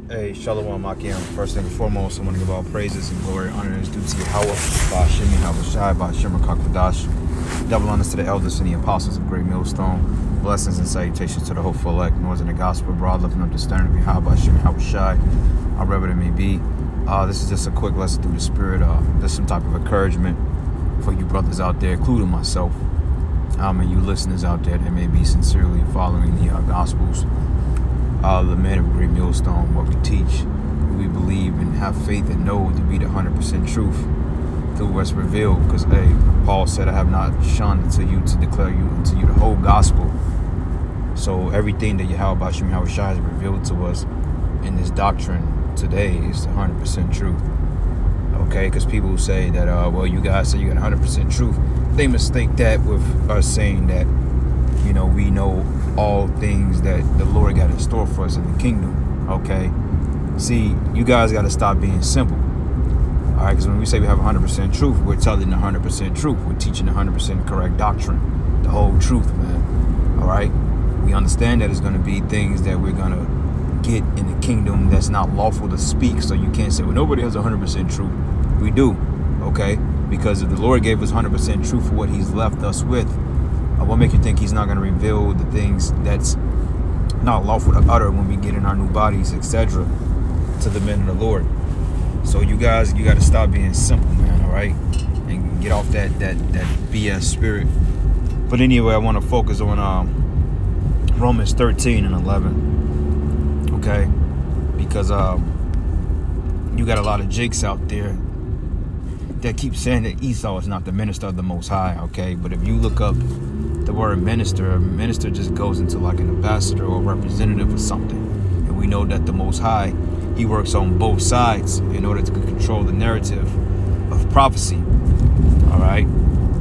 Hey, Shalom Akim. First and foremost, I want to give all praises and glory, honor, and due to Yahweh, Ba'ashem Yahawashi, Ba'ashem Rakakwadash. Double honors to the elders and the apostles of Great Millstone. Blessings and salutations to the hopeful elect, northern the gospel, broad lifting up the stern of Yahweh, Ba'ashem Yahawashi, however it may be. This is just a quick lesson through the Spirit. Just some type of encouragement for you brothers out there, including myself, and you listeners out there that may be sincerely following the Gospels. The men of Great Millstone, what we teach, we believe and have faith and know to be the 100% truth through what's revealed. Because, hey, Paul said, I have not shunned unto you to declare unto you the whole gospel. So everything that Yahweh Ba'ashem Yahawashi has revealed to us in this doctrine today is the 100% truth. Okay, because people say that, well, you guys say you got 100% truth. They mistake that with us saying that, you know, we know all things that the Lord got in store for us in the kingdom. Okay, see, you guys got to stop being simple. All right, because when we say we have 100% truth, we're telling the 100% truth. We're teaching the 100% correct doctrine, the whole truth, man. All right, we understand that it's going to be things that we're going to get in the kingdom that's not lawful to speak. So you can't say, well, nobody has 100% truth. We do, okay, because if the Lord gave us 100% truth for what He's left us with, what make you think He's not going to reveal the things that's not lawful to utter when we get in our new bodies, etc., to the men of the Lord? So you guys, you got to stop being simple, man, all right? And get off that BS spirit. But anyway, I want to focus on Romans 13 and 11, okay? Because you got a lot of jakes out there that keep saying that Esau is not the minister of the Most High, okay? But if you look up the word minister, a minister just goes into like an ambassador or representative or something. And we know that the Most High, He works on both sides in order to control the narrative of prophecy. All right.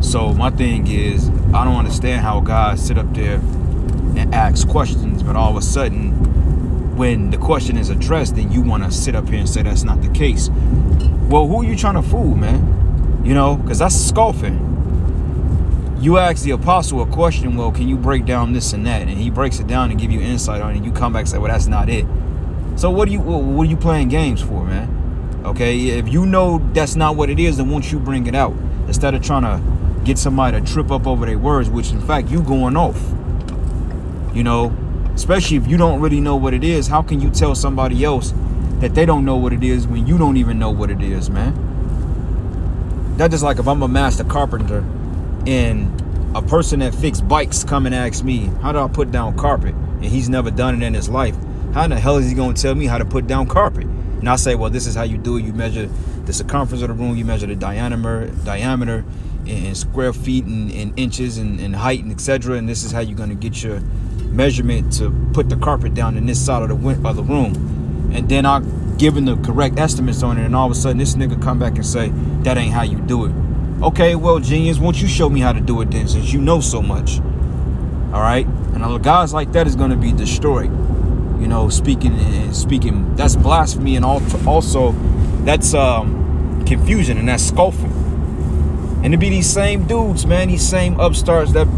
So my thing is, I don't understand how God sit up there and ask questions, but all of a sudden, when the question is addressed, then you want to sit up here and say that's not the case. Well, who are you trying to fool, man? You know, because that's scoffing. You ask the apostle a question, well, can you break down this and that? And he breaks it down and give you insight on it. And you come back and say, well, that's not it. So what are you playing games for, man? Okay, if you know that's not what it is, then won't you bring it out? Instead of trying to get somebody to trip up over their words, which in fact you going off. You know, especially if you don't really know what it is, how can you tell somebody else that they don't know what it is when you don't even know what it is, man? That's just like if I'm a master carpenter and a person that fixes bikes come and asks me, how do I put down carpet? And he's never done it in his life. How in the hell is he going to tell me how to put down carpet? And I say, well, this is how you do it. You measure the circumference of the room. You measure the diameter in square feet and in inches and height and etc. And this is how you're going to get your measurement to put the carpet down in this side of the room. And then I give him the correct estimates on it. And all of a sudden, this nigga come back and say, that ain't how you do it. Okay, well, genius, won't you show me how to do it then, since you know so much? All right? And guys like that is going to be destroyed. You know, speaking, that's blasphemy, and also that's confusion, and that's scoffing. And to be these same dudes, man, these same upstarts that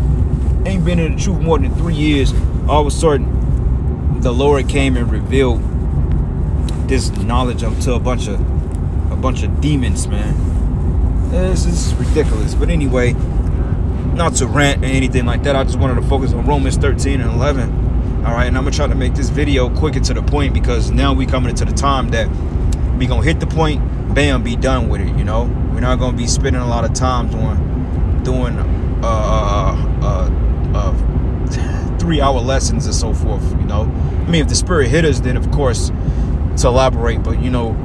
ain't been in the truth more than 3 years, all of a sudden, the Lord came and revealed this knowledge to a bunch of demons, man. This is ridiculous. But anyway, not to rant or anything like that. I just wanted to focus on Romans 13 and 11. All right, and I'm going to try to make this video quick and to the point, because now we coming into the time that we going to hit the point, bam, be done with it, you know? We're not going to be spending a lot of time doing 3-hour lessons and so forth, you know? I mean, if the Spirit hit us, then, of course, to elaborate. But, you know,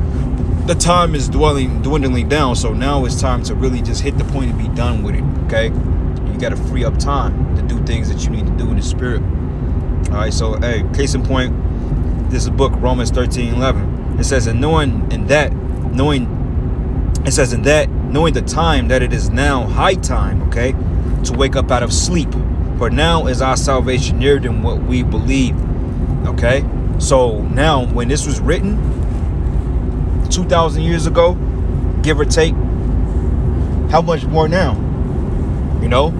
the time is dwindling down, so now it's time to really just hit the point and be done with it, okay? You got to free up time to do things that you need to do in the Spirit. All right, so, hey, case in point, this is book, Romans 13:11. It says, knowing the time that it is now high time, okay, to wake up out of sleep. For now is our salvation nearer than what we believe, okay? So now, when this was written 2,000 years ago, give or take, how much more now? You know,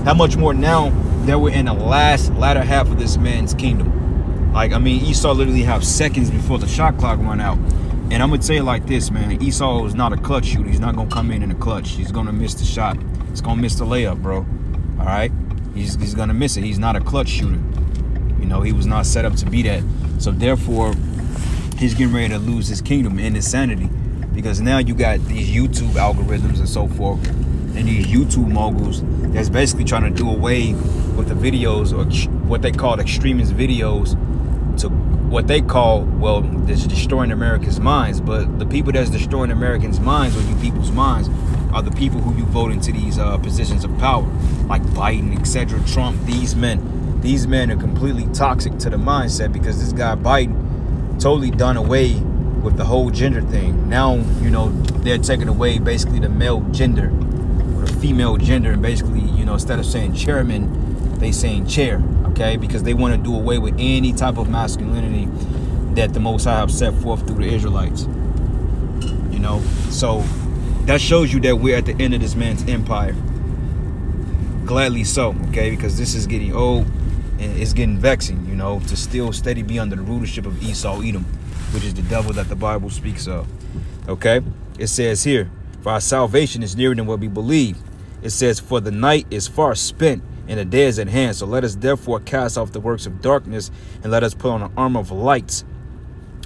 how much more now that we're in the latter half of this man's kingdom? Like, I mean, Esau literally have seconds before the shot clock run out. And I'm going to tell you like this, man. Esau is not a clutch shooter. He's not going to come in a clutch. He's going to miss the shot. He's going to miss the layup, bro. All right? He's going to miss it. He's not a clutch shooter. You know, he was not set up to be that. So, therefore, he's getting ready to lose his kingdom and his sanity. Because now you got these YouTube algorithms and so forth, and these YouTube moguls that's basically trying to do away with the videos, or what they call extremist videos, to what they call, well, this destroying Americans' minds. But the people that's destroying Americans' minds, or you people's minds, are the people who you vote into these positions of power, like Biden, etc., Trump. These men are completely toxic to the mindset, because this guy Biden totally done away with the whole gender thing. Now, you know, they're taking away basically the male gender or the female gender, and basically, you know, instead of saying chairman, they saying chair, okay? Because they want to do away with any type of masculinity that the Most High have set forth through the Israelites. You know, so that shows you that we're at the end of this man's empire. Gladly so, okay? Because this is getting old and it's getting vexing, you know, to still steady be under the rulership of Esau Edom, which is the devil that the Bible speaks of. Okay, it says here, for our salvation is nearer than what we believe. It says, for the night is far spent and the day is at hand. So let us therefore cast off the works of darkness and let us put on an armor of light.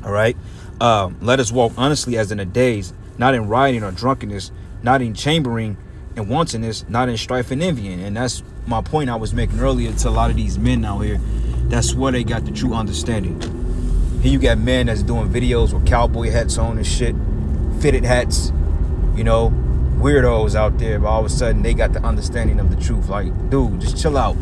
All right, let us walk honestly as in the days, not in rioting or drunkenness, not in chambering and wantonness, not in strife and envying. And that's my point I was making earlier to a lot of these men out here. That's where they got the true understanding. Here you got men that's doing videos with cowboy hats on and shit, fitted hats, you know, weirdos out there, but all of a sudden they got the understanding of the truth. Like, dude, just chill out.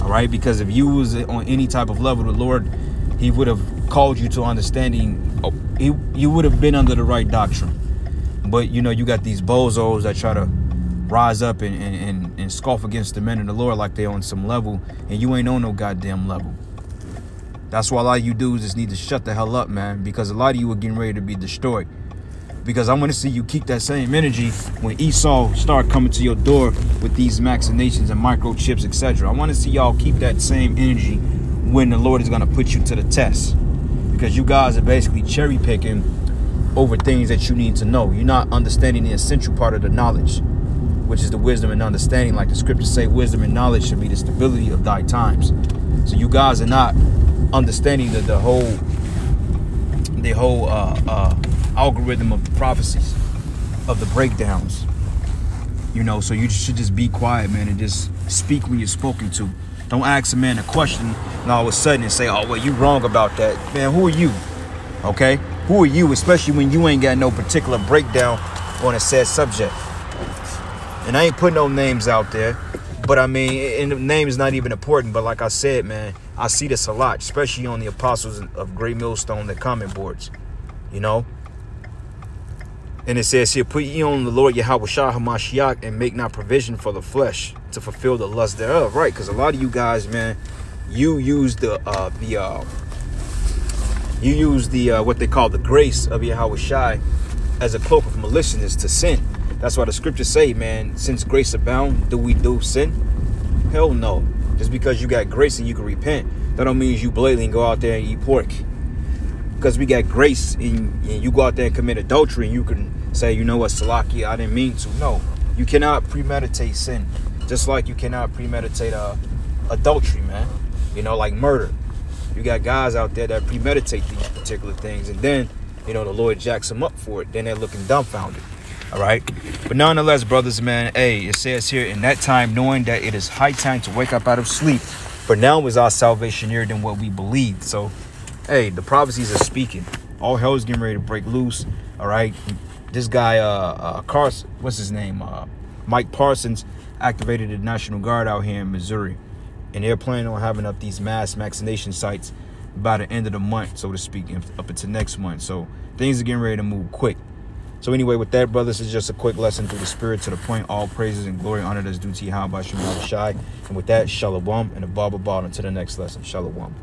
All right, because if you was on any type of level, the Lord, he would have called you to understanding. You would have been under the right doctrine. But, you know, you got these bozos that try to rise up and scoff against the men of the Lord like they on some level, and you ain't on no goddamn level. That's why a lot of you dudes just need to shut the hell up, man, because a lot of you are getting ready to be destroyed. Because I want to see you keep that same energy when Esau start coming to your door with these machinations and microchips, etc. I want to see y'all keep that same energy when the Lord is going to put you to the test. Because you guys are basically cherry picking over things that you need to know. You're not understanding the essential part of the knowledge, which is the wisdom and understanding. Like the scriptures say, wisdom and knowledge should be the stability of thy times. So you guys are not understanding the whole algorithm of the prophecies, of the breakdowns, you know. So you should just be quiet, man, and just speak when you're spoken to. Don't ask a man a question and all of a sudden and say, oh, well, you wrong about that. Man, who are you? Okay, who are you? Especially when you ain't got no particular breakdown on a said subject. And I ain't putting no names out there, but I mean, and the name is not even important. But like I said, man, I see this a lot, especially on the apostles of Great Millstone, the comment boards, you know. And it says here, put ye on the Lord Yahushua HaMashiach and make not provision for the flesh to fulfill the lust thereof. Right, because a lot of you guys, man, you use what they call the grace of Yahushua as a cloak of maliciousness to sin. That's why the scriptures say, man, since grace abound, do we do sin? Hell no. Just because you got grace and you can repent, that don't mean you blatantly go out there and eat pork. Because we got grace and you go out there and commit adultery and you can say, you know what, Salaki, I didn't mean to. No, you cannot premeditate sin. Just like you cannot premeditate adultery, man. You know, like murder. You got guys out there that premeditate these particular things, and then, you know, the Lord jacks them up for it. Then they're looking dumbfounded. All right. But nonetheless, brothers, man, hey, it says here, in that time, knowing that it is high time to wake up out of sleep, for now is our salvation nearer than what we believed. So, hey, the prophecies are speaking. All hell is getting ready to break loose. All right. This guy, Carson, what's his name? Mike Parsons activated the National Guard out here in Missouri. And they're planning on having up these mass vaccination sites by the end of the month, so to speak, up until next month. So things are getting ready to move quick. So anyway, with that, brothers, this is just a quick lesson through the spirit, to the point. All praises and glory, honor that's due to Yahweh Shem Yahushai. And with that, shalom and a Baba until the next lesson. Shalom.